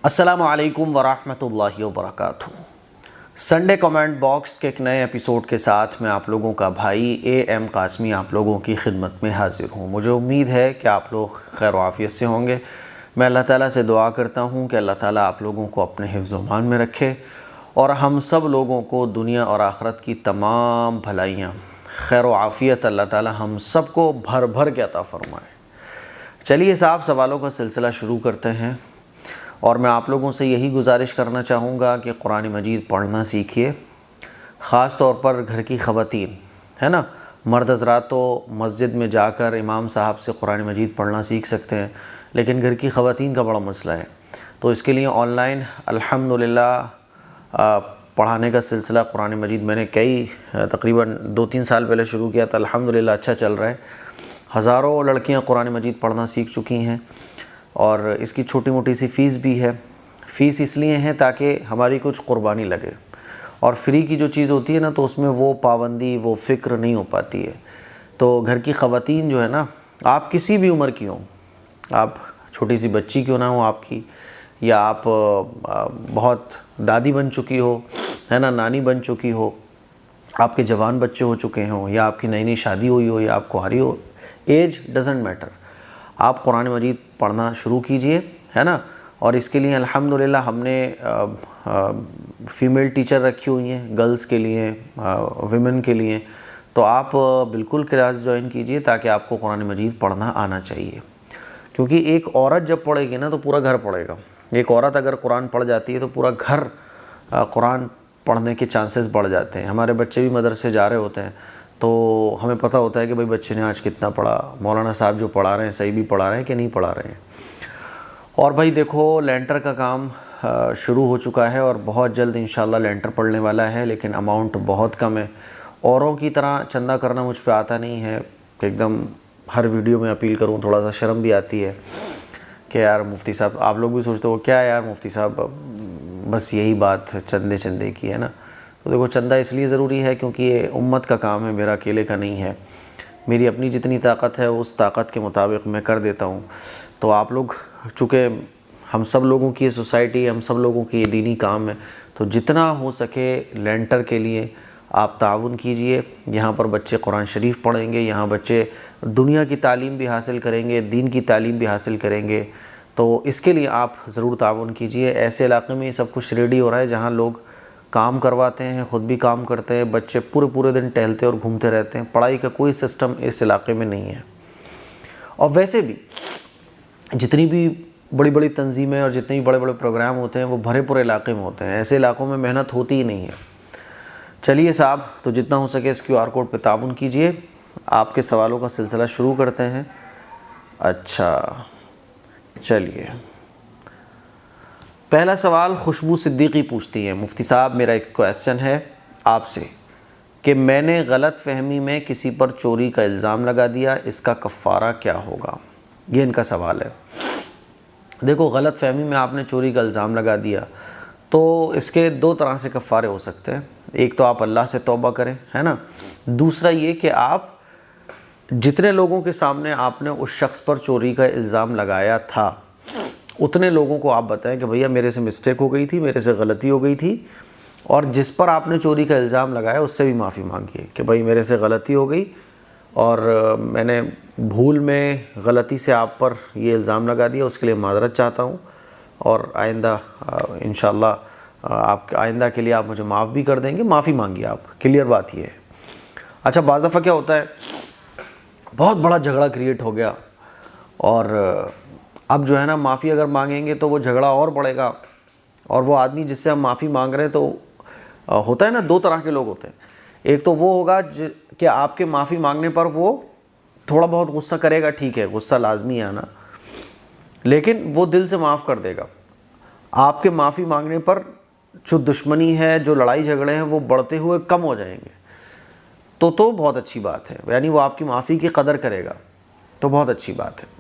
السلام علیکم ورحمۃ اللہ وبرکاتہ۔ سنڈے کمنٹ باکس کے ایک نئے ایپیسوڈ کے ساتھ میں آپ لوگوں کا بھائی اے ایم قاسمی آپ لوگوں کی خدمت میں حاضر ہوں۔ مجھے امید ہے کہ آپ لوگ خیر و عافیت سے ہوں گے۔ میں اللہ تعالیٰ سے دعا کرتا ہوں کہ اللہ تعالیٰ آپ لوگوں کو اپنے حفظ و امان میں رکھے اور ہم سب لوگوں کو دنیا اور آخرت کی تمام بھلائیاں، خیر و عافیت اللہ تعالیٰ ہم سب کو بھر بھر کے عطا فرمائے۔ چلیے صاحب سوالوں کا سلسلہ شروع کرتے ہیں، اور میں آپ لوگوں سے یہی گزارش کرنا چاہوں گا کہ قرآن مجید پڑھنا سیکھیے، خاص طور پر گھر کی خواتین ہے نا۔ مرد حضرات تو مسجد میں جا کر امام صاحب سے قرآن مجید پڑھنا سیکھ سکتے ہیں، لیکن گھر کی خواتین کا بڑا مسئلہ ہے۔ تو اس کے لیے آن لائن الحمدللہ پڑھانے کا سلسلہ قرآن مجید میں نے تقریباً 2-3 سال پہلے شروع کیا تھا۔ الحمدللہ اچھا چل رہا ہے، ہزاروں لڑکیاں قرآن مجید پڑھنا سیکھ چکی ہیں، اور اس کی چھوٹی موٹی سی فیس بھی ہے۔ فیس اس لیے ہے تاکہ ہماری کچھ قربانی لگے، اور فری کی جو چیز ہوتی ہے نا تو اس میں وہ پابندی، وہ فکر نہیں ہو پاتی ہے۔ تو گھر کی خواتین جو ہے نا، آپ کسی بھی عمر کی ہوں، آپ چھوٹی سی بچی کیوں نہ ہو آپ کی، یا آپ بہت دادی بن چکی ہو ہے نا، نانی بن چکی ہو، آپ کے جوان بچے ہو چکے ہوں، یا آپ کی نئی نئی شادی ہوئی ہو، یا آپ کنواری ہو، ایج ڈزنٹ میٹر، آپ قرآن مجید پڑھنا شروع کیجئے ہے نا۔ اور اس کے لیے الحمدللہ ہم نے فیمیل ٹیچر رکھی ہوئی ہیں، گرلز کے لیے، ویمن کے لیے۔ تو آپ بالکل کلاس جوائن کیجئے تاکہ آپ کو قرآن مجید پڑھنا آنا چاہیے، کیونکہ ایک عورت جب پڑھے گی نا تو پورا گھر پڑھے گا۔ ایک عورت اگر قرآن پڑھ جاتی ہے تو پورا گھر قرآن پڑھنے کے چانسز بڑھ جاتے ہیں۔ ہمارے بچے بھی مدرسے جا رہے ہوتے ہیں تو ہمیں پتہ ہوتا ہے کہ بھئی بچے نے آج کتنا پڑھا، مولانا صاحب جو پڑھا رہے ہیں صحیح بھی پڑھا رہے ہیں کہ نہیں پڑھا رہے ہیں۔ اور بھائی دیکھو، لینٹر کا کام شروع ہو چکا ہے، اور بہت جلد انشاءاللہ لینٹر پڑنے والا ہے، لیکن اماؤنٹ بہت کم ہے۔ اوروں کی طرح چندہ کرنا مجھ پہ آتا نہیں ہے کہ ایک دم ہر ویڈیو میں اپیل کروں، تھوڑا سا شرم بھی آتی ہے کہ یار مفتی صاحب، آپ لوگ بھی سوچتے ہو کیا یار مفتی صاحب بس یہی بات چندے کی ہے نا۔ تو دیکھو، چندہ اس لیے ضروری ہے کیونکہ یہ امت کا کام ہے، میرا اکیلے کا نہیں ہے۔ میری اپنی جتنی طاقت ہے اس طاقت کے مطابق میں کر دیتا ہوں۔ تو آپ لوگ، چونکہ ہم سب لوگوں کی یہ سوسائٹی، ہم سب لوگوں کی یہ دینی کام ہے، تو جتنا ہو سکے لینٹر کے لیے آپ تعاون کیجئے۔ یہاں پر بچے قرآن شریف پڑھیں گے، یہاں بچے دنیا کی تعلیم بھی حاصل کریں گے، دین کی تعلیم بھی حاصل کریں گے۔ تو اس کے لیے آپ ضرور تعاون کیجئے۔ ایسے علاقے میں یہ سب کچھ ریڈی ہو رہا ہے جہاں لوگ کام کرواتے ہیں، خود بھی کام کرتے ہیں، بچے پورے دن ٹہلتے اور گھومتے رہتے ہیں۔ پڑھائی کا کوئی سسٹم اس علاقے میں نہیں ہے۔ اور ویسے بھی جتنی بھی بڑی بڑی تنظیمیں اور جتنے بھی بڑے بڑے پروگرام ہوتے ہیں وہ بھرے پورے علاقے میں ہوتے ہیں، ایسے علاقوں میں محنت ہوتی ہی نہیں ہے۔ چلیے صاحب، تو جتنا ہو سکے اس QR کوڈ پہ تعاون کیجئے۔ آپ کے سوالوں کا سلسلہ شروع کرتے ہیں۔ اچھا چلیے، پہلا سوال خوشبو صدیقی پوچھتی ہیں، مفتی صاحب میرا ایک کویسچن ہے آپ سے کہ میں نے غلط فہمی میں کسی پر چوری کا الزام لگا دیا، اس کا کفارہ کیا ہوگا؟ یہ ان کا سوال ہے۔ دیکھو، غلط فہمی میں آپ نے چوری کا الزام لگا دیا تو اس کے 2 طرح سے کفارے ہو سکتے ہیں۔ ایک تو آپ اللہ سے توبہ کریں ہے نا، دوسرا یہ کہ آپ جتنے لوگوں کے سامنے آپ نے اس شخص پر چوری کا الزام لگایا تھا اتنے لوگوں کو آپ بتائیں کہ بھیا میرے سے مسٹیک ہو گئی تھی، میرے سے غلطی ہو گئی تھی، اور جس پر آپ نے چوری کا الزام لگایا اس سے بھی معافی مانگیے کہ بھائی میرے سے غلطی ہو گئی، اور میں نے بھول میں غلطی سے آپ پر یہ الزام لگا دیا، اس کے لیے معذرت چاہتا ہوں، اور آئندہ انشاءاللہ آپ آئندہ کے لیے آپ مجھے معاف بھی کر دیں گے، معافی مانگیے آپ، کلیئر بات یہ ہے۔ اچھا، بعض دفعہ کیا ہوتا ہے، بہت بڑا جھگڑا کریٹ ہو گیا، اور اب جو ہے نا معافی اگر مانگیں گے تو وہ جھگڑا اور بڑھے گا، اور وہ آدمی جس سے ہم معافی مانگ رہے ہیں تو ہوتا ہے نا، 2 طرح کے لوگ ہوتے ہیں۔ ایک تو وہ ہوگا کہ آپ کے معافی مانگنے پر وہ تھوڑا بہت غصہ کرے گا، ٹھیک ہے غصہ لازمی ہے آنا، لیکن وہ دل سے معاف کر دے گا۔ آپ کے معافی مانگنے پر جو دشمنی ہے، جو لڑائی جھگڑے ہیں، وہ بڑھتے ہوئے کم ہو جائیں گے، تو بہت اچھی بات ہے، یعنی وہ آپ کی معافی کی قدر کرے گا، تو بہت اچھی بات ہے۔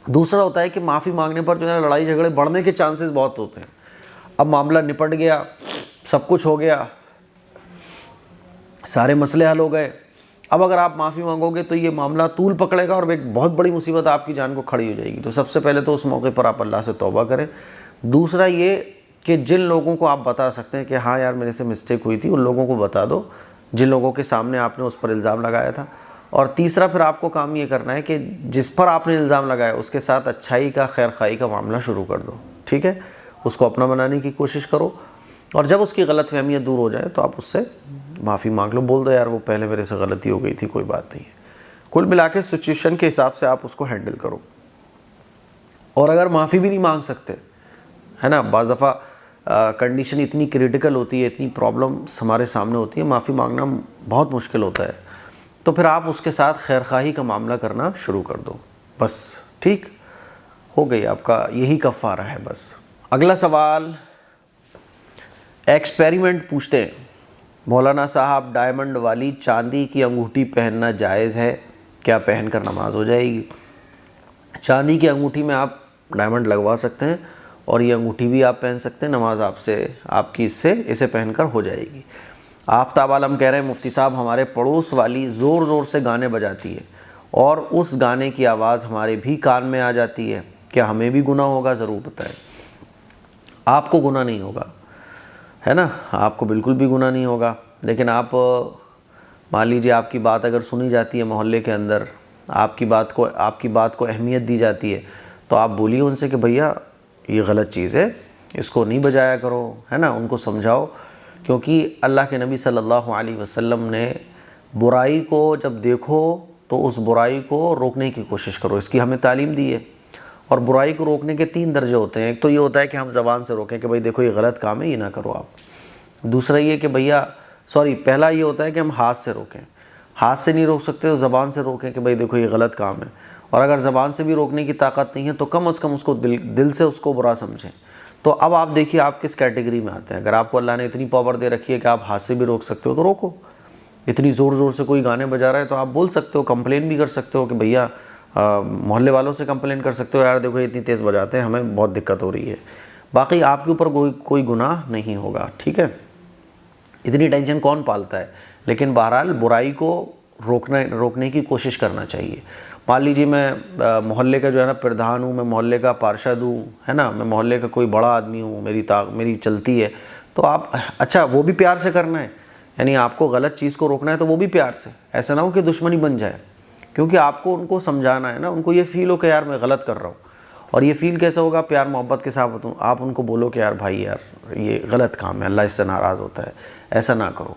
دوسرا ہوتا ہے کہ معافی مانگنے پر جو ہے لڑائی جھگڑے بڑھنے کے چانسز بہت ہوتے ہیں۔ اب معاملہ نپٹ گیا، سب کچھ ہو گیا، سارے مسئلے حل ہو گئے، اب اگر آپ معافی مانگو گے تو یہ معاملہ طول پکڑے گا اور ایک بہت بڑی مصیبت آپ کی جان کو کھڑی ہو جائے گی۔ تو سب سے پہلے تو اس موقع پر آپ اللہ سے توبہ کریں، دوسرا یہ کہ جن لوگوں کو آپ بتا سکتے ہیں کہ ہاں یار میرے سے مسٹیک ہوئی تھی، ان لوگوں کو بتا دو جن لوگوں کے سامنے آپ نے اس پر الزام لگایا تھا۔ اور تیسرا پھر آپ کو کام یہ کرنا ہے کہ جس پر آپ نے الزام لگایا اس کے ساتھ اچھائی کا، خیر خواہی کا معاملہ شروع کر دو، ٹھیک ہے، اس کو اپنا بنانے کی کوشش کرو، اور جب اس کی غلط فہمیاں دور ہو جائے تو آپ اس سے معافی مانگ لو، بول دو یار وہ پہلے میرے سے غلطی ہو گئی تھی، کوئی بات نہیں ہے۔ کل ملا کے سچویشن کے حساب سے آپ اس کو ہینڈل کرو۔ اور اگر معافی بھی نہیں مانگ سکتے، ہے نا، بعض دفعہ کنڈیشن اتنی کریٹیکل ہوتی ہے، اتنی پرابلمس ہمارے سامنے ہوتی ہے، معافی مانگنا بہت مشکل ہوتا ہے، تو پھر آپ اس کے ساتھ خیر خواہی کا معاملہ کرنا شروع کر دو، بس ٹھیک ہو گئی، آپ کا یہی کفارہ ہے بس۔ اگلا سوال ایکسپیریمنٹ پوچھتے ہیں، مولانا صاحب ڈائمنڈ والی چاندی کی انگوٹھی پہننا جائز ہے کیا؟ پہن کر نماز ہو جائے گی؟ چاندی کی انگوٹھی میں آپ ڈائمنڈ لگوا سکتے ہیں اور یہ انگوٹھی بھی آپ پہن سکتے ہیں، نماز آپ کی اسے پہن کر ہو جائے گی۔ آفتاب عالم کہہ رہے ہیں مفتی صاحب ہمارے پڑوس والی زور زور سے گانے بجاتی ہے اور اس گانے کی آواز ہمارے بھی کان میں آ جاتی ہے، کیا ہمیں بھی گناہ ہوگا؟ ضرور بتائیں۔ آپ کو گناہ نہیں ہوگا، ہے نا، آپ کو بالکل بھی گناہ نہیں ہوگا، لیکن آپ مان لیجیے آپ کی بات اگر سنی جاتی ہے محلے کے اندر، آپ کی بات کو اہمیت دی جاتی ہے، تو آپ بولیے ان سے کہ بھیا یہ غلط چیز ہے، اس کو نہیں بجایا کرو، ہے نا، ان کو سمجھاؤ، کیونکہ اللہ کے نبی صلی اللہ علیہ وسلم نے برائی کو جب دیکھو تو اس برائی کو روکنے کی کوشش کرو، اس کی ہمیں تعلیم دی ہے۔ اور برائی کو روکنے کے 3 درجے ہوتے ہیں، ایک تو یہ ہوتا ہے کہ ہم زبان سے روکیں کہ بھئی دیکھو یہ غلط کام ہے، یہ نہ کرو آپ۔ دوسرا یہ کہ پہلا یہ ہوتا ہے کہ ہم ہاتھ سے روکیں، ہاتھ سے نہیں روک سکتے تو زبان سے روکیں کہ بھئی دیکھو یہ غلط کام ہے، اور اگر زبان سے بھی روکنے کی طاقت نہیں ہے تو کم از کم اس کو دل سے اس کو برا سمجھیں۔ تو اب آپ دیکھیے آپ کس کیٹیگری میں آتے ہیں۔ اگر آپ کو اللہ نے اتنی پاور دے رکھی ہے کہ آپ ہاتھ سے بھی روک سکتے ہو تو روکو، اتنی زور زور سے کوئی گانے بجا رہا ہے تو آپ بول سکتے ہو، کمپلین بھی کر سکتے ہو کہ بھیا محلے والوں سے کمپلین کر سکتے ہو، یار دیکھو یہ اتنی تیز بجاتے ہیں، ہمیں بہت دقت ہو رہی ہے، باقی آپ کے اوپر کوئی گناہ نہیں ہوگا، ٹھیک ہے، اتنی ٹینشن کون پالتا ہے۔ لیکن بہرحال برائی کو روکنے کی کوشش کرنا چاہیے۔ مان لیجیے میں محلے کا جو ہے نا پردھان ہوں، میں محلے کا پارشد ہوں، ہے نا، میں محلے کا کوئی بڑا آدمی ہوں، میری چلتی ہے، تو آپ اچھا وہ بھی پیار سے کرنا ہے، یعنی آپ کو غلط چیز کو روکنا ہے تو وہ بھی پیار سے، ایسا نہ ہو کہ دشمنی بن جائے، کیونکہ آپ کو ان کو سمجھانا ہے نا، ان کو یہ فیل ہو کہ یار میں غلط کر رہا ہوں۔ اور یہ فیل کیسا ہوگا؟ پیار محبت کے ساتھ آپ ان کو بولو کہ یار بھائی یار یہ غلط کام ہے، اللہ اس سے ناراض ہوتا ہے، ایسا نہ کرو،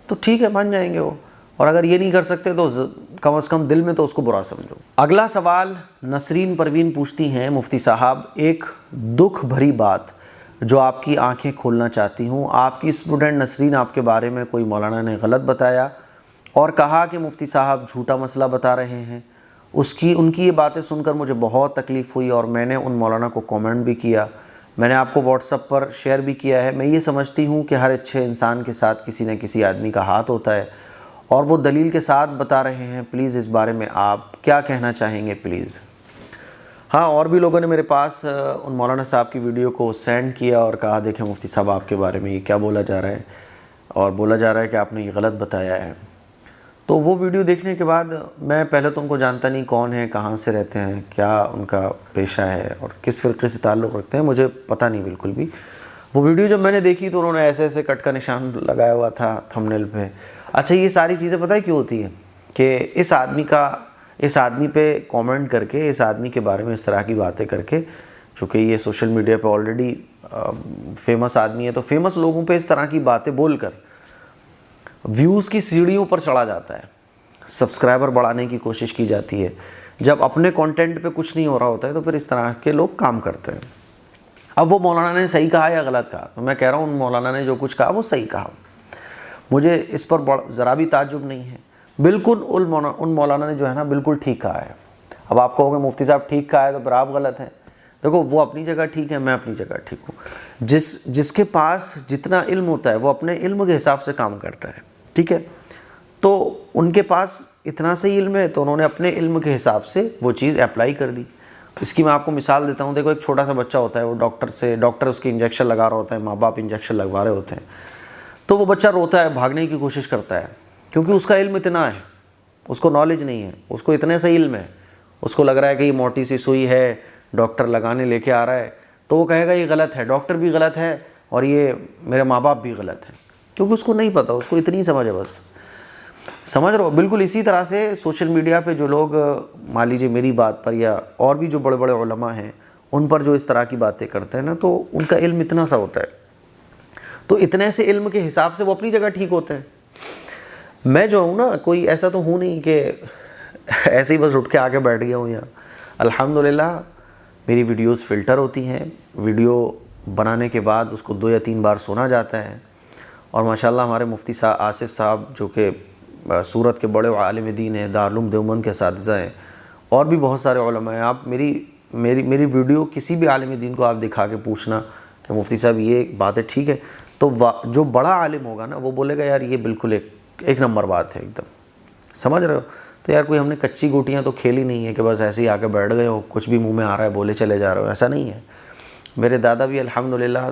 تو ٹھیک ہے مان جائیں گے وہ۔ اور اگر یہ نہیں کر سکتے تو کم از کم دل میں تو اس کو برا سمجھو۔ اگلا سوال نسرین پروین پوچھتی ہیں مفتی صاحب ایک دکھ بھری بات جو آپ کی آنکھیں کھولنا چاہتی ہوں، آپ کی اسٹوڈنٹ نسرین آپ کے بارے میں کوئی مولانا نے غلط بتایا اور کہا کہ مفتی صاحب جھوٹا مسئلہ بتا رہے ہیں، ان کی یہ باتیں سن کر مجھے بہت تکلیف ہوئی اور میں نے ان مولانا کو کامنٹ بھی کیا، میں نے آپ کو واٹس ایپ پر شیئر بھی کیا ہے۔ میں یہ سمجھتی ہوں کہ ہر اچھے انسان کے ساتھ کسی نہ کسی آدمی کا ہاتھ ہوتا ہے اور وہ دلیل کے ساتھ بتا رہے ہیں، پلیز اس بارے میں آپ کیا کہنا چاہیں گے پلیز؟ ہاں، اور بھی لوگوں نے میرے پاس ان مولانا صاحب کی ویڈیو کو سینڈ کیا اور کہا دیکھیں مفتی صاحب آپ کے بارے میں یہ کیا بولا جا رہا ہے، اور بولا جا رہا ہے کہ آپ نے یہ غلط بتایا ہے۔ تو وہ ویڈیو دیکھنے کے بعد میں پہلے تو ان کو جانتا نہیں کون ہے، کہاں سے رہتے ہیں، کیا ان کا پیشہ ہے اور کس فرقے سے تعلق رکھتے ہیں، مجھے پتہ نہیں بالکل بھی۔ وہ ویڈیو جب میں نے دیکھی تو انہوں نے ایسے کٹ کا نشان لگایا ہوا تھا تھمبنیل پہ۔ اچھا یہ ساری چیزیں پتہ ہے کیوں ہوتی ہیں کہ اس آدمی پہ کامنٹ کر کے، اس آدمی کے بارے میں اس طرح کی باتیں کر کے، چونکہ یہ سوشل میڈیا پہ آلریڈی فیمس آدمی ہے، تو فیمس لوگوں پہ اس طرح کی باتیں بول کر ویوز کی سیڑھیوں پر چڑھا جاتا ہے، سبسکرائبر بڑھانے کی کوشش کی جاتی ہے۔ جب اپنے کانٹینٹ پہ کچھ نہیں ہو رہا ہوتا ہے تو پھر اس طرح کے لوگ کام کرتے ہیں۔ اب وہ مولانا نے صحیح کہا یا غلط کہا؟ تو میں کہہ رہا ہوں ان مولانا نے جو کچھ کہا وہ صحیح کہا، مجھے اس پر ذرا بھی تعجب نہیں ہے، بالکل ان مولانا نے جو ہے نا بالکل ٹھیک کہا ہے۔ اب آپ کہو گے مفتی صاحب ٹھیک کہا ہے تو پھر آپ غلط ہیں، دیکھو وہ اپنی جگہ ٹھیک ہے، میں اپنی جگہ ٹھیک ہوں۔ جس کے پاس جتنا علم ہوتا ہے وہ اپنے علم کے حساب سے کام کرتا ہے، ٹھیک ہے، تو ان کے پاس اتنا صحیح علم ہے تو انہوں نے اپنے علم کے حساب سے وہ چیز اپلائی کر دی۔ اس کی میں آپ کو مثال دیتا ہوں، دیکھو ایک چھوٹا سا بچہ ہوتا ہے، وہ ڈاکٹر اس کی انجیکشن لگا رہا ہوتا ہے، ماں باپ انجیکشن لگوا رہے ہوتے ہیں، تو وہ بچہ روتا ہے، بھاگنے کی کوشش کرتا ہے، کیونکہ اس کا علم اتنا ہے، اس کو نالج نہیں ہے، اس کو اتنے سے علم ہے، اس کو لگ رہا ہے کہ یہ موٹی سی سوئی ہے، ڈاکٹر لگانے لے کے آ رہا ہے تو وہ کہے گا یہ غلط ہے، ڈاکٹر بھی غلط ہے اور یہ میرے ماں باپ بھی غلط ہیں، کیونکہ اس کو نہیں پتہ، اس کو اتنی سمجھ ہے بس. سمجھ رہے ہو؟ بالکل اسی طرح سے سوشل میڈیا پہ جو لوگ مان لیجیے میری بات پر یا اور بھی جو بڑے بڑے علماء ہیں ان پر جو اس طرح کی باتیں کرتے ہیں نا، تو ان کا علم اتنا سا ہوتا ہے، تو اتنے سے علم کے حساب سے وہ اپنی جگہ ٹھیک ہوتے ہیں. میں جو ہوں نا، کوئی ایسا تو ہوں نہیں کہ ایسے ہی بس اٹھ کے آگے بیٹھ گیا ہوں. یہاں الحمدللہ میری ویڈیوز فلٹر ہوتی ہیں، ویڈیو بنانے کے بعد اس کو 2 یا 3 بار سنا جاتا ہے، اور ماشاءاللہ ہمارے مفتی صاحب آصف صاحب جو کہ سورت کے بڑے عالم دین ہیں، دارالعلوم دیوبند کے اساتذہ ہیں، اور بھی بہت سارے علماء ہیں. آپ میری ویڈیو کسی بھی عالم دین کو آپ دکھا کے پوچھنا کہ مفتی صاحب یہ بات ہے ٹھیک ہے، تو جو بڑا عالم ہوگا نا وہ بولے گا یار یہ بالکل ایک نمبر بات ہے ایک دم. سمجھ رہے ہو؟ تو یار کوئی ہم نے کچی گوٹیاں تو کھیلی نہیں ہے کہ بس ایسے ہی آ کے بیٹھ گئے ہو، کچھ بھی منہ میں آ رہا ہے بولے چلے جا رہے ہو، ایسا نہیں ہے. میرے دادا بھی الحمدللہ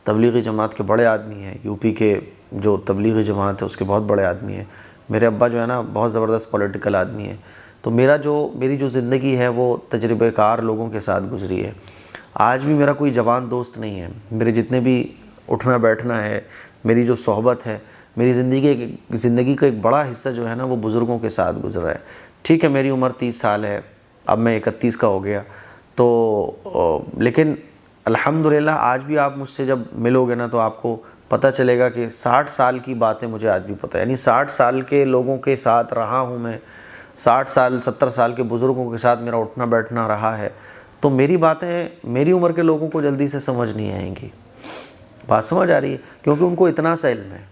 تبلیغی جماعت کے بڑے آدمی ہیں، یو پی کے جو تبلیغی جماعت ہے اس کے بہت بڑے آدمی ہیں. میرے ابا جو ہے نا بہت زبردست پولیٹیکل آدمی ہے. تو میری جو زندگی ہے وہ تجربہ کار لوگوں کے ساتھ گزری ہے. آج بھی میرا کوئی جوان دوست نہیں ہے. میرے جتنے بھی اٹھنا بیٹھنا ہے، میری جو صحبت ہے، میری زندگی کا ایک بڑا حصہ جو ہے نا وہ بزرگوں کے ساتھ گزرا ہے. ٹھیک ہے میری عمر 30 سال ہے، اب میں 31 کا ہو گیا، تو لیکن الحمدللہ آج بھی آپ مجھ سے جب ملو گے نا تو آپ کو پتہ چلے گا کہ 60 سال کی باتیں مجھے آج بھی پتہ ہے. یعنی 60 سال کے لوگوں کے ساتھ رہا ہوں میں، 60 سال 70 سال کے بزرگوں کے ساتھ میرا اٹھنا بیٹھنا رہا ہے. تو میری باتیں میری عمر کے لوگوں کو جلدی سے سمجھ نہیں آئیں گی. بات سمجھ آ رہی ہے؟ کیونکہ ان کو اتنا سا علم ہے.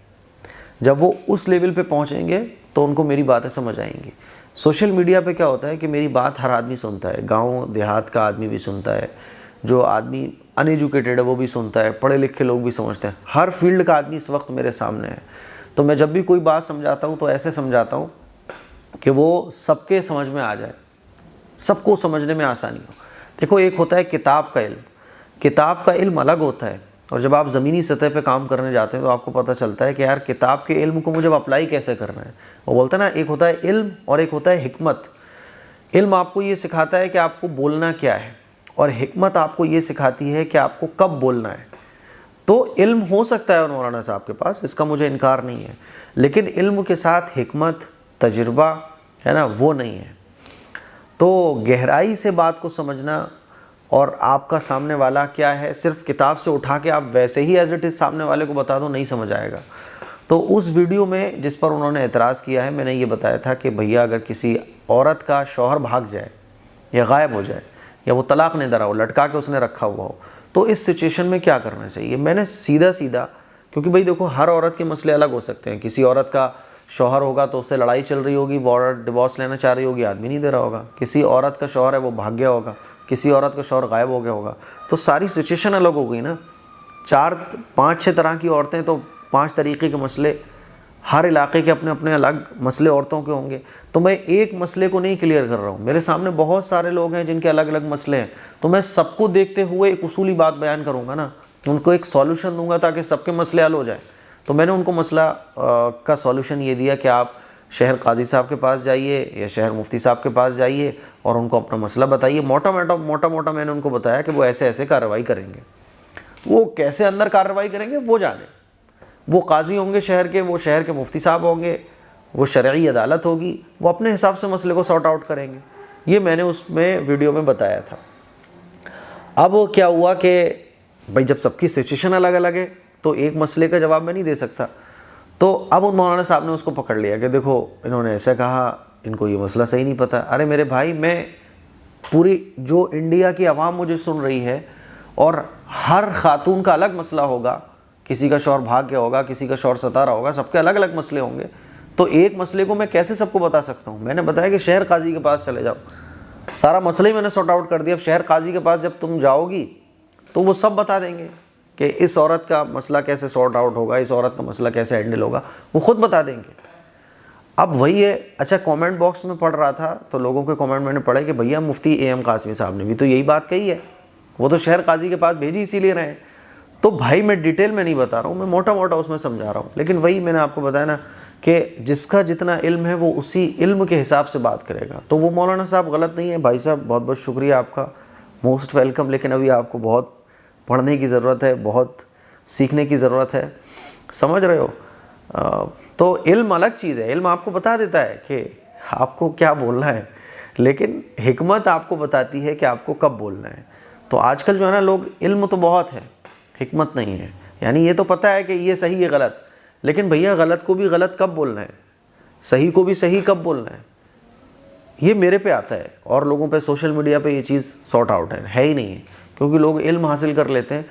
جب وہ اس لیول پہ پہنچیں گے تو ان کو میری باتیں سمجھ آئیں گی. سوشل میڈیا پہ کیا ہوتا ہے کہ میری بات ہر آدمی سنتا ہے، گاؤں دیہات کا آدمی بھی سنتا ہے، جو آدمی ان ایجوکیٹڈ ہے وہ بھی سنتا ہے، پڑھے لکھے لوگ بھی سمجھتے ہیں. ہر فیلڈ کا آدمی اس وقت میرے سامنے ہے. تو میں جب بھی کوئی بات سمجھاتا ہوں تو ایسے سمجھاتا ہوں کہ وہ سب کے سمجھ میں آ جائے، سب کو سمجھنے میں آسانی ہو. دیکھو ایک ہوتا ہے کتاب کا علم، کتاب کا علم الگ ہوتا ہے، اور جب آپ زمینی سطح پہ کام کرنے جاتے ہیں تو آپ کو پتہ چلتا ہے کہ یار کتاب کے علم کو مجھے اپلائی کیسے کرنا ہے. وہ بولتا ہے نا ایک ہوتا ہے علم اور ایک ہوتا ہے حکمت. علم آپ کو یہ سکھاتا ہے کہ آپ کو بولنا کیا ہے، اور حکمت آپ کو یہ سکھاتی ہے کہ آپ کو کب بولنا ہے. تو علم ہو سکتا ہے مولانا صاحب کے پاس، اس کا مجھے انکار نہیں ہے، لیکن علم کے ساتھ حکمت تجربہ ہے نا وہ نہیں ہے. تو گہرائی سے بات کو سمجھنا، اور آپ کا سامنے والا کیا ہے، صرف کتاب سے اٹھا کے آپ ویسے ہی ایز اٹ از سامنے والے کو بتا دو نہیں سمجھ آئے گا. تو اس ویڈیو میں جس پر انہوں نے اعتراض کیا ہے، میں نے یہ بتایا تھا کہ بھیا اگر کسی عورت کا شوہر بھاگ جائے یا غائب ہو جائے یا وہ طلاق نہیں دے رہا ہو، لٹکا کے اس نے رکھا ہوا ہو، تو اس سچویشن میں کیا کرنا چاہیے. میں نے سیدھا کیونکہ بھئی دیکھو ہر عورت کے مسئلے الگ ہو سکتے ہیں. کسی عورت کا شوہر ہوگا تو اس سے لڑائی چل رہی ہوگی، وہ عورت ڈیورس لینا چاہ رہی ہوگی، آدمی نہیں دے رہا ہوگا. کسی عورت کا شوہر ہے وہ بھاگ گیا ہوگا، کسی عورت کا شوہر غائب ہو گیا ہوگا. تو ساری سچویشن الگ ہو گئی نا. 4-5-6 طرح کی عورتیں تو 5 طریقے کے مسئلے، ہر علاقے کے اپنے اپنے الگ مسئلے عورتوں کے ہوں گے. تو میں ایک مسئلے کو نہیں کلیئر کر رہا ہوں، میرے سامنے بہت سارے لوگ ہیں جن کے الگ الگ مسئلے ہیں. تو میں سب کو دیکھتے ہوئے ایک اصولی بات بیان کروں گا نا، ان کو ایک سولوشن دوں گا تاکہ سب کے مسئلے حل ہو جائیں. تو میں نے ان کو مسئلہ کا سولوشن یہ دیا کہ آپ شہر قاضی صاحب کے پاس جائیے یا شہر مفتی صاحب کے پاس جائیے اور ان کو اپنا مسئلہ بتائیے. موٹا موٹا میں نے ان کو بتایا کہ وہ ایسے ایسے کارروائی کریں گے. وہ کیسے اندر کارروائی کریں گے وہ جانے. وہ قاضی ہوں گے شہر کے، وہ شہر کے مفتی صاحب ہوں گے، وہ شرعی عدالت ہوگی، وہ اپنے حساب سے مسئلے کو سارٹ آؤٹ کریں گے. یہ میں نے اس میں ویڈیو میں بتایا تھا. اب کیا ہوا کہ بھائی جب سب کی سچویشن الگ الگ ہے تو ایک مسئلے کا جواب میں نہیں دے سکتا. تو اب ان مولانا صاحب نے اس کو پکڑ لیا کہ دیکھو انہوں نے ایسا کہا، ان کو یہ مسئلہ صحیح نہیں پتہ. ارے میرے بھائی، میں پوری جو انڈیا کی عوام مجھے سن رہی ہے، اور ہر خاتون کا الگ مسئلہ ہوگا، کسی کا شوہر بھاگ گیا ہوگا، کسی کا شوہر ستا رہا ہوگا، سب کے الگ الگ مسئلے ہوں گے. تو ایک مسئلے کو میں کیسے سب کو بتا سکتا ہوں؟ میں نے بتایا کہ شہر قاضی کے پاس چلے جاؤ. سارا مسئلہ ہی میں نے سارٹ آؤٹ کر دیا. اب شہر قاضی کے پاس جب تم جاؤ گی تو وہ سب بتا دیں گے کہ اس عورت کا مسئلہ کیسے سارٹ آؤٹ ہوگا، اس عورت کا مسئلہ کیسے ہینڈل ہوگا، وہ خود بتا دیں گے. اب وہی ہے. اچھا کامنٹ باکس میں پڑھ رہا تھا تو لوگوں کے کامنٹ میں نے پڑھے کہ بھیا مفتی اے.ایم قاسمی صاحب نے بھی تو یہی بات کہی ہے، وہ تو شہر قاضی کے پاس بھیجی اسی لیے رہے ہیں. تو بھائی میں ڈیٹیل میں نہیں بتا رہا ہوں، میں موٹا موٹا اس میں سمجھا رہا ہوں. لیکن وہی میں نے آپ کو بتایا نا کہ جس کا جتنا علم ہے وہ اسی علم کے حساب سے بات کرے گا. تو وہ مولانا صاحب غلط نہیں ہے. بھائی صاحب بہت بہت شکریہ آپ کا، موسٹ ویلکم. لیکن ابھی آپ کو بہت پڑھنے کی ضرورت ہے، بہت سیکھنے کی ضرورت ہے، سمجھ رہے ہو؟ تو علم الگ چیز ہے، علم آپ کو بتا دیتا ہے کہ آپ کو کیا بولنا ہے، لیکن حکمت آپ کو بتاتی ہے کہ آپ کو کب بولنا ہے۔ تو آج کل جو ہے نا لوگ، علم تو بہت ہے، حکمت نہیں ہے، یعنی یہ تو پتہ ہے کہ یہ صحیح ہے غلط، لیکن بھیا غلط کو بھی غلط کب بولنا ہے، صحیح کو بھی صحیح کب بولنا ہے، یہ میرے پہ آتا ہے، اور لوگوں پہ سوشل میڈیا پہ یہ چیز سارٹ آؤٹ ہے ہی نہیں ہے، کیونکہ لوگ علم حاصل کر لیتے ہیں،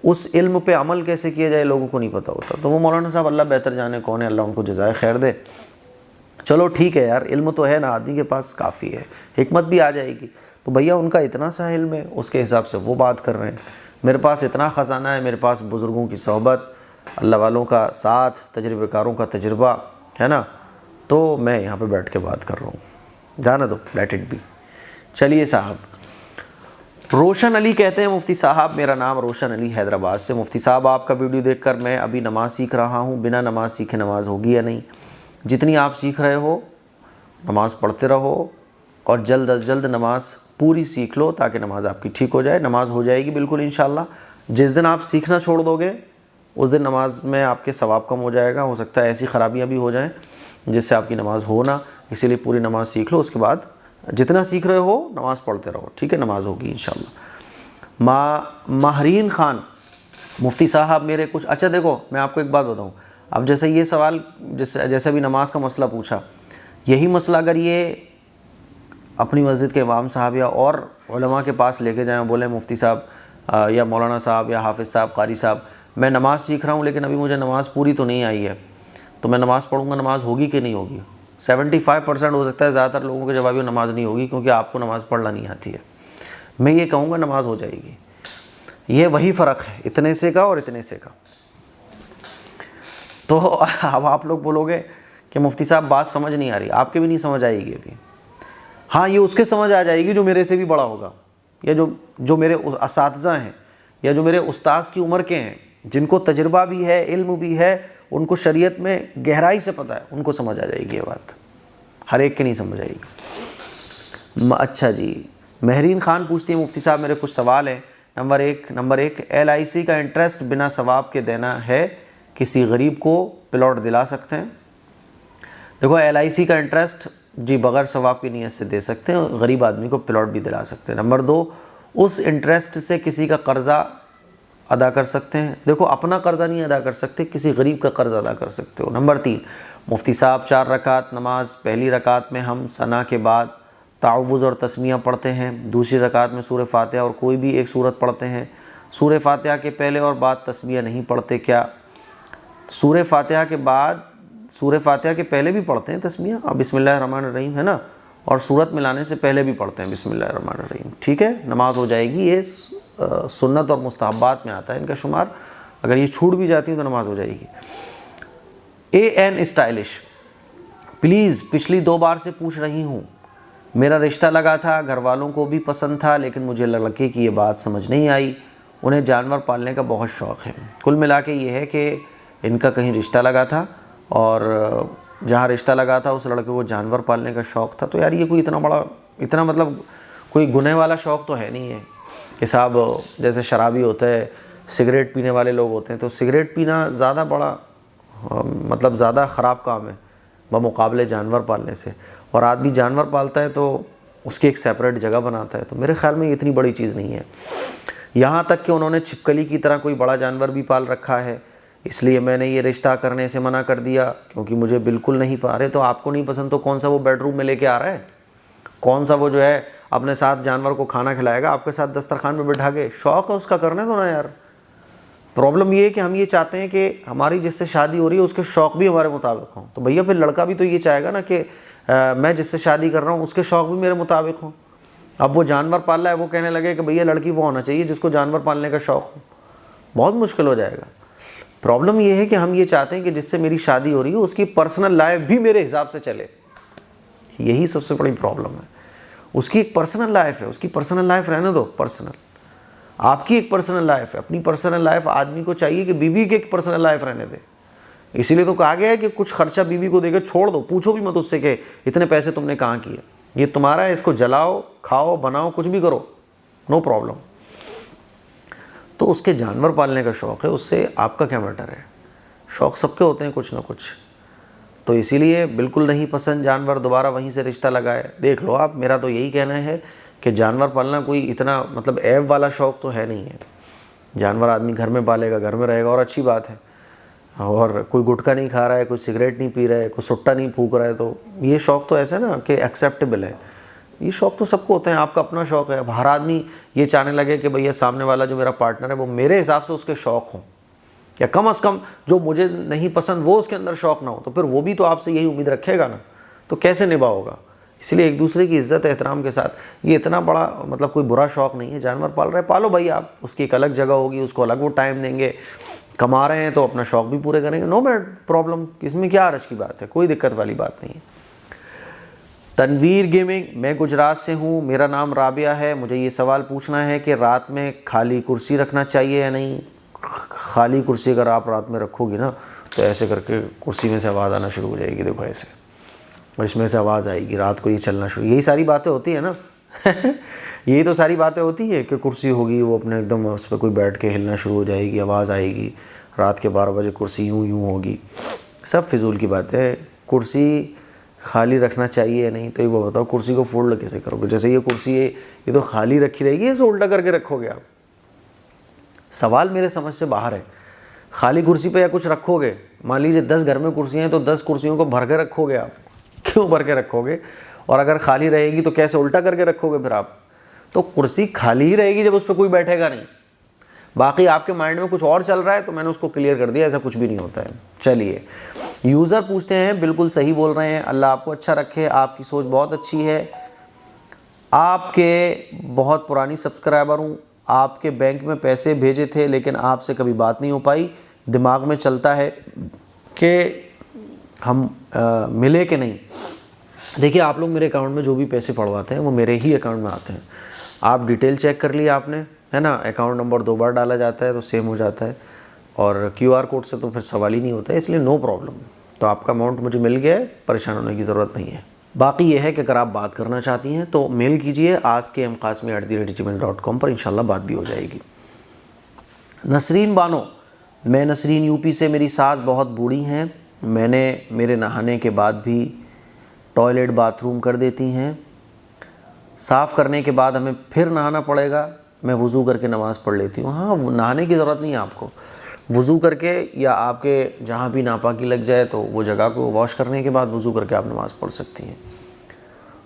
اس علم پہ عمل کیسے کیا جائے لوگوں کو نہیں پتہ ہوتا۔ تو وہ مولانا صاحب اللہ بہتر جانے کون ہے، اللہ ان کو جزائے خیر دے۔ چلو ٹھیک ہے یار، علم تو ہے نا آدمی کے پاس، کافی ہے، حکمت بھی آ جائے گی۔ تو بھیا ان کا اتنا سا علم ہے، اس کے حساب سے وہ بات کر رہے ہیں، میرے پاس اتنا خزانہ ہے، میرے پاس بزرگوں کی صحبت، اللہ والوں کا ساتھ، تجربہ کاروں کا تجربہ ہے نا، تو میں یہاں پہ بیٹھ کے بات کر رہا ہوں، جانا دو، لیٹ اٹ بی۔ چلیے صاحب، روشن علی کہتے ہیں مفتی صاحب، میرا نام روشن علی حیدرآباد سے، مفتی صاحب آپ کا ویڈیو دیکھ کر میں ابھی نماز سیکھ رہا ہوں، بنا نماز سیکھے نماز ہوگی یا نہیں؟ جتنی آپ سیکھ رہے ہو نماز پڑھتے رہو، اور جلد از جلد نماز پوری سیکھ لو تاکہ نماز آپ کی ٹھیک ہو جائے۔ نماز ہو جائے گی بالکل انشاءاللہ۔ جس دن آپ سیکھنا چھوڑ دو گے اس دن نماز میں آپ کے ثواب کم ہو جائے گا، ہو سکتا ہے ایسی خرابیاں بھی ہو جائیں جس سے آپ کی نماز ہو نہ، اسی لیے پوری نماز سیکھ لو، اس کے بعد جتنا سیکھ رہے ہو نماز پڑھتے رہو، ٹھیک ہے؟ نماز ہوگی انشاءاللہ۔ ماہرین خان، مفتی صاحب میرے کچھ، اچھا دیکھو میں آپ کو ایک بات بتاؤں، اب جیسے یہ سوال جیسے بھی نماز کا مسئلہ پوچھا، یہی مسئلہ اگر یہ اپنی مسجد کے امام صاحب یا اور علماء کے پاس لے کے جائیں، بولیں مفتی صاحب یا مولانا صاحب یا حافظ صاحب، قاری صاحب، میں نماز سیکھ رہا ہوں لیکن ابھی مجھے نماز پوری تو نہیں آئی ہے، تو میں نماز پڑھوں گا، نماز ہوگی کہ نہیں ہوگی؟ 75% ہو سکتا ہے زیادہ تر لوگوں کے جواب یہ نماز نہیں ہوگی، کیونکہ آپ کو نماز پڑھنا نہیں آتی ہے۔ میں یہ کہوں گا نماز ہو جائے گی، یہ وہی فرق ہے اتنے سے کا اور اتنے سے کا۔ تو اب آپ لوگ بولو گے کہ مفتی صاحب بات سمجھ نہیں آ رہی، آپ کے بھی نہیں سمجھ آئے گی ابھی، ہاں یہ اس کے سمجھ آ جائے گی جو میرے سے بھی بڑا ہوگا، یا جو میرے اساتذہ ہیں، یا جو میرے استاذ کی عمر کے ہیں، جن کو تجربہ بھی ہے، علم بھی ہے، ان کو شریعت میں گہرائی سے پتہ ہے، ان کو سمجھ آ جائے گی یہ بات، ہر ایک کے نہیں سمجھ آئے گی۔ اچھا جی، مہرین خان پوچھتی ہے مفتی صاحب میرے کچھ سوال ہیں۔ نمبر ایک، LIC کا انٹرسٹ بنا ثواب کے دینا ہے، کسی غریب کو پلاٹ دلا سکتے ہیں؟ دیکھو LIC کا انٹرسٹ جی بغیر ثواب کی نیت سے دے سکتے ہیں، غریب آدمی کو پلاٹ بھی دلا سکتے ہیں۔ نمبر 2، اس انٹرسٹ سے کسی کا قرضہ ادا کر سکتے ہیں؟ دیکھو اپنا قرضہ نہیں ادا کر سکتے، کسی غریب کا قرض ادا کر سکتے ہو۔ نمبر 3، مفتی صاحب 4 رکعت نماز، پہلی رکعت میں ہم ثنا کے بعد تعوذ اور تسمیہ پڑھتے ہیں، دوسری رکعت میں سورہ فاتحہ اور کوئی بھی ایک سورت پڑھتے ہیں، سورہ فاتحہ کے پہلے اور بعد تسمیہ نہیں پڑھتے کیا؟ سورہ فاتحہ کے پہلے بھی پڑھتے ہیں تسمیہ، اب بسم اللہ الرحمن الرحیم ہے نا، اور سورت ملانے سے پہلے بھی پڑھتے ہیں بسم اللہ الرحمن الرحیم، ٹھیک ہے؟ نماز ہو جائے گی، یہ سنت اور مستحبات میں آتا ہے ان کا شمار، اگر یہ چھوٹ بھی جاتی ہیں تو نماز ہو جائے گی۔ AN اسٹائلش، پلیز پچھلی 2 بار سے پوچھ رہی ہوں، میرا رشتہ لگا تھا، گھر والوں کو بھی پسند تھا، لیکن مجھے لڑکے کی یہ بات سمجھ نہیں آئی، انہیں جانور پالنے کا بہت شوق ہے۔ کل ملا کے یہ ہے کہ ان کا کہیں رشتہ لگا تھا، اور جہاں رشتہ لگا تھا اس لڑکے کو جانور پالنے کا شوق تھا، تو یار یہ کوئی اتنا مطلب کوئی گناہ والا شوق تو ہے نہیں ہے کہ صاحب جیسے شرابی ہوتا ہے، سگریٹ پینے والے لوگ ہوتے ہیں، تو سگریٹ پینا زیادہ بڑا مطلب زیادہ خراب کام ہے بمقابلے جانور پالنے سے، اور آدمی جانور پالتا ہے تو اس کی ایک سیپریٹ جگہ بناتا ہے، تو میرے خیال میں یہ اتنی بڑی چیز نہیں ہے۔ یہاں تک کہ انہوں نے چھپکلی کی طرح کوئی بڑا جانور بھی پال رکھا ہے، اس لیے میں نے یہ رشتہ کرنے سے منع کر دیا کیونکہ مجھے بالکل نہیں پا رہے۔ تو آپ کو نہیں پسند تو کون سا وہ بیڈ روم میں لے کے آ رہا ہے، کون سا وہ جو ہے اپنے ساتھ جانور کو کھانا کھلائے گا آپ کے ساتھ دسترخوان میں بٹھا کے؟ شوق ہے اس کا، کرنے دو نا یار۔ پرابلم یہ ہے کہ ہم یہ چاہتے ہیں کہ ہماری جس سے شادی ہو رہی ہے اس کے شوق بھی ہمارے مطابق ہوں، تو بھیا پھر لڑکا بھی تو یہ چاہے گا نا کہ میں جس سے شادی کر رہا ہوں اس کے شوق بھی میرے مطابق ہوں۔ اب وہ جانور پال رہا ہے، وہ کہنے لگے کہ بھیا لڑکی وہ ہونا چاہیے جس کو جانور پالنے کا شوق ہو، بہت مشکل ہو جائے گا۔ پرابلم یہ ہے کہ ہم یہ چاہتے ہیں کہ جس سے میری شادی ہو رہی ہے اس کی پرسنل لائف بھی میرے حساب سے چلے، یہی سب سے بڑی پرابلم ہے۔ اس کی ایک پرسنل لائف ہے، اس کی پرسنل لائف رہنے دو، پرسنل، آپ کی ایک پرسنل لائف ہے، اپنی پرسنل لائف آدمی کو چاہیے کہ بیوی کی ایک پرسنل لائف رہنے دے۔ اسی لیے تو کہا گیا ہے کہ کچھ خرچہ بیوی کو دے کے چھوڑ دو، پوچھو بھی مت اس سے کہ اتنے پیسے تم نے کہاں کیے، یہ تمہارا ہے، اس کو جلاؤ، کھاؤ، بناؤ، کچھ بھی کرو، نو پرابلم۔ تو تو اس کے جانور پالنے کا شوق ہے، اس سے آپ کا کیا میٹر ہے؟ شوق سب کے ہوتے ہیں کچھ نہ کچھ. تو اسی لیے بالکل نہیں پسند جانور، دوبارہ وہیں سے رشتہ لگائے. دیکھ لو آپ، میرا تو یہی کہنا ہے کہ جانور پالنا کوئی اتنا مطلب عیب والا شوق تو ہے نہیں ہے. جانور آدمی گھر میں پالے گا، گھر میں رہے گا اور اچھی بات ہے. اور کوئی گٹکا نہیں کھا رہا ہے، کوئی سگریٹ نہیں پی رہا ہے، کوئی سٹا نہیں پھونک رہا ہے، تو یہ شوق تو ایسا نا کہ ایکسیپٹیبل ہے. یہ شوق تو سب کو ہوتے ہیں، آپ کا اپنا شوق ہے. اب ہر آدمی یہ چاہنے لگے کہ بھئی سامنے والا جو میرا پارٹنر ہے وہ میرے حساب سے اس کے شوق ہوں، یا کم از کم جو مجھے نہیں پسند وہ اس کے اندر شوق نہ ہو، تو پھر وہ بھی تو آپ سے یہی امید رکھے گا نا، تو کیسے نبھاؤ گا؟ اس لیے ایک دوسرے کی عزت احترام کے ساتھ، یہ اتنا بڑا مطلب کوئی برا شوق نہیں ہے. جانور پال رہے پالو بھائی آپ، اس کی ایک الگ جگہ ہوگی، اس کو الگ وہ ٹائم دیں گے. کما رہے ہیں تو اپنا شوق بھی پورے کریں گے، نو پرابلم. اس میں کیا حرج کی بات ہے؟ کوئی دقت والی بات نہیں ہے. تنویر گیمنگ، میں گجرات سے ہوں، میرا نام رابعہ ہے. مجھے یہ سوال پوچھنا ہے کہ رات میں خالی کرسی رکھنا چاہیے یا نہیں؟ خالی کرسی اگر آپ رات میں رکھو گی نا تو ایسے کر کے کرسی میں سے آواز آنا شروع ہو جائے گی، دیکھو ایسے، اور اس میں سے آواز آئے گی، رات کو یہ چلنا شروع. یہی ساری باتیں ہوتی ہیں نا یہی تو ساری باتیں ہوتی ہے کہ کرسی ہوگی، وہ اپنے ایک دم اس پہ کوئی بیٹھ کے ہلنا شروع ہو جائے گی، آواز آئے گی، رات کے 12 بجے کرسی یوں ہوگی. سب فضول کی باتیں. کرسی خالی رکھنا چاہیے یا نہیں، تو یہ بتاؤ کرسی کو فولڈ کیسے کرو گے؟ جیسے یہ کرسی ہے یہ تو خالی رکھی رہے گی، اسے الٹا کر کے رکھو گے آپ؟ سوال میرے سمجھ سے باہر ہے. خالی کرسی پہ یا کچھ رکھو گے، مان لیجیے 10 گھر میں کرسیاں ہیں تو 10 کرسیوں کو بھر کے رکھو گے آپ؟ کیوں بھر کے رکھو گے؟ اور اگر خالی رہے گی تو کیسے الٹا کر کے رکھو گے پھر آپ؟ تو کرسی خالی ہی رہے گی جب اس پہ کوئی بیٹھے گا نہیں. باقی آپ کے مائنڈ میں کچھ اور چل رہا ہے تو میں نے اس کو کلیئر کر دیا، ایسا کچھ بھی نہیں ہوتا ہے. چلیے، یوزر پوچھتے ہیں، بالکل صحیح بول رہے ہیں، اللہ آپ کو اچھا رکھے، آپ کی سوچ بہت اچھی ہے. آپ کے بہت پرانی سبسکرائبر ہوں، آپ کے بینک میں پیسے بھیجے تھے لیکن آپ سے کبھی بات نہیں ہو پائی. دماغ میں چلتا ہے کہ ہم ملے کہ نہیں. دیکھیے آپ لوگ میرے اکاؤنٹ میں جو بھی پیسے پڑواتے ہیں وہ میرے ہی اکاؤنٹ میں آتے ہیں. آپ ڈیٹیل چیک کر لیا آپ نے، ہے نا؟ اکاؤنٹ نمبر 2 بار ڈالا جاتا ہے تو سیم ہو جاتا ہے، اور QR کوڈ سے تو پھر سوال ہی نہیں ہوتا ہے، اس لیے نو پرابلم. تو آپ کا اماؤنٹ مجھے مل گیا ہے، پریشان ہونے کی ضرورت نہیں ہے. باقی یہ ہے کہ اگر آپ بات کرنا چاہتی ہیں تو میل کیجئے askmqasmi@gmail.com پر، انشاءاللہ بات بھی ہو جائے گی. نسرین بانو، میں نسرین UP سے. میری ساس بہت بوڑھی ہیں، میں نے میرے نہانے کے بعد بھی ٹوائلٹ باتھ روم کر دیتی ہیں. صاف کرنے کے بعد ہمیں پھر نہانا پڑے گا. میں وضو کر کے نماز پڑھ لیتی ہوں. ہاں، نہانے کی ضرورت نہیں ہے آپ کو. وضو کر کے یا آپ کے جہاں بھی ناپاکی لگ جائے تو وہ جگہ کو واش کرنے کے بعد وضو کر کے آپ نماز پڑھ سکتی ہیں.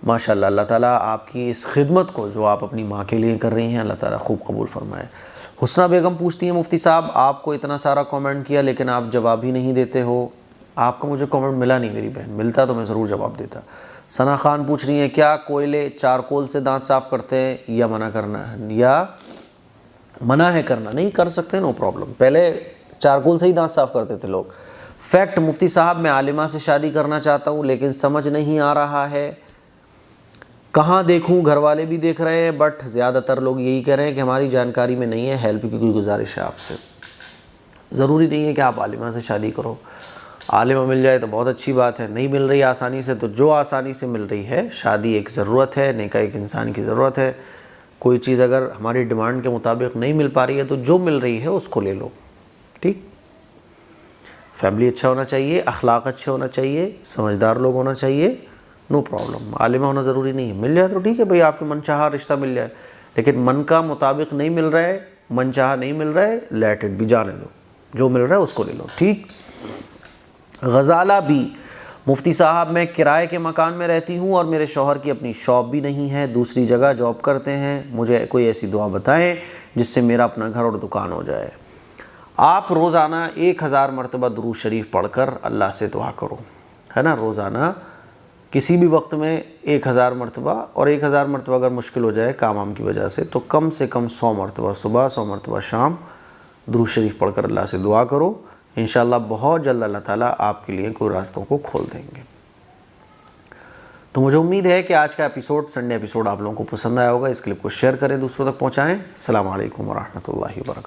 ماشاءاللہ، اللہ تعالیٰ آپ کی اس خدمت کو جو آپ اپنی ماں کے لیے کر رہی ہیں، اللہ تعالیٰ خوب قبول فرمائے. حسنہ بیگم پوچھتی ہیں، مفتی صاحب آپ کو اتنا سارا کامنٹ کیا لیکن آپ جواب ہی نہیں دیتے ہو. آپ کو مجھے کامنٹ ملا نہیں میری بہن، ملتا تو میں ضرور جواب دیتا. ثنا خان پوچھ رہی ہیں، کیا کوئلے چارکول سے دانت صاف کرتے ہیں یا منع کرنا ہے، یا منع ہے کرنا؟ نہیں کر سکتے، نو پرابلم. پہلے چارکول سے ہی دانت صاف کرتے تھے لوگ. فیکٹ، مفتی صاحب میں عالمہ سے شادی کرنا چاہتا ہوں لیکن سمجھ نہیں آ رہا ہے، کہاں دیکھوں؟ گھر والے بھی دیکھ رہے ہیں بٹ زیادہ تر لوگ یہی کہہ رہے ہیں کہ ہماری جانکاری میں نہیں ہے، ہیلپ کی کوئی گزارش ہے آپ سے. ضروری نہیں ہے کہ آپ عالمہ سے شادی کرو. عالمہ مل جائے تو بہت اچھی بات ہے، نہیں مل رہی آسانی سے تو جو آسانی سے مل رہی ہے. شادی ایک ضرورت ہے، نکاح ایک انسان کی ضرورت ہے. کوئی چیز اگر ہماری ڈیمانڈ کے مطابق نہیں مل پا رہی ہے تو جو مل رہی ہے اس کو لے لو. ٹھیک، فیملی اچھا ہونا چاہیے، اخلاق اچھے ہونا چاہیے، سمجھدار لوگ ہونا چاہیے، نو پرابلم. عالمہ ہونا ضروری نہیں ہے. مل جائے تو ٹھیک ہے بھئی، آپ کے من چاہا رشتہ مل جائے، لیکن من کا مطابق نہیں مل رہا ہے، من چاہا نہیں مل رہا ہے، لیٹ اٹ بھی، جانے دو. جو مل رہا ہے اس کو لے لو. ٹھیک. غزالہ بھی، مفتی صاحب میں کرائے کے مکان میں رہتی ہوں اور میرے شوہر کی اپنی شاپ بھی نہیں ہے، دوسری جگہ جاب کرتے ہیں. مجھے کوئی ایسی دعا بتائیں جس سے میرا اپنا گھر اور دکان ہو جائے. آپ روزانہ 1000 مرتبہ درود شریف پڑھ کر اللہ سے دعا کرو، ہے نا؟ روزانہ کسی بھی وقت میں 1000 مرتبہ، اور 1000 مرتبہ اگر مشکل ہو جائے کام کی وجہ سے تو کم سے کم 100 مرتبہ صبح، 100 مرتبہ شام درود شریف پڑھ کر اللہ سے دعا کرو. انشاءاللہ بہت جلد اللہ تعالیٰ آپ کے لیے کوئی راستوں کو کھول دیں گے. تو مجھے امید ہے کہ آج کا ایپیسوڈ، سنڈے ایپیسوڈ آپ لوگوں کو پسند آیا ہوگا. اس کلپ کو شیئر کریں، دوسروں تک پہنچائیں. السلام علیکم ورحمۃ اللہ وبرکاتہ.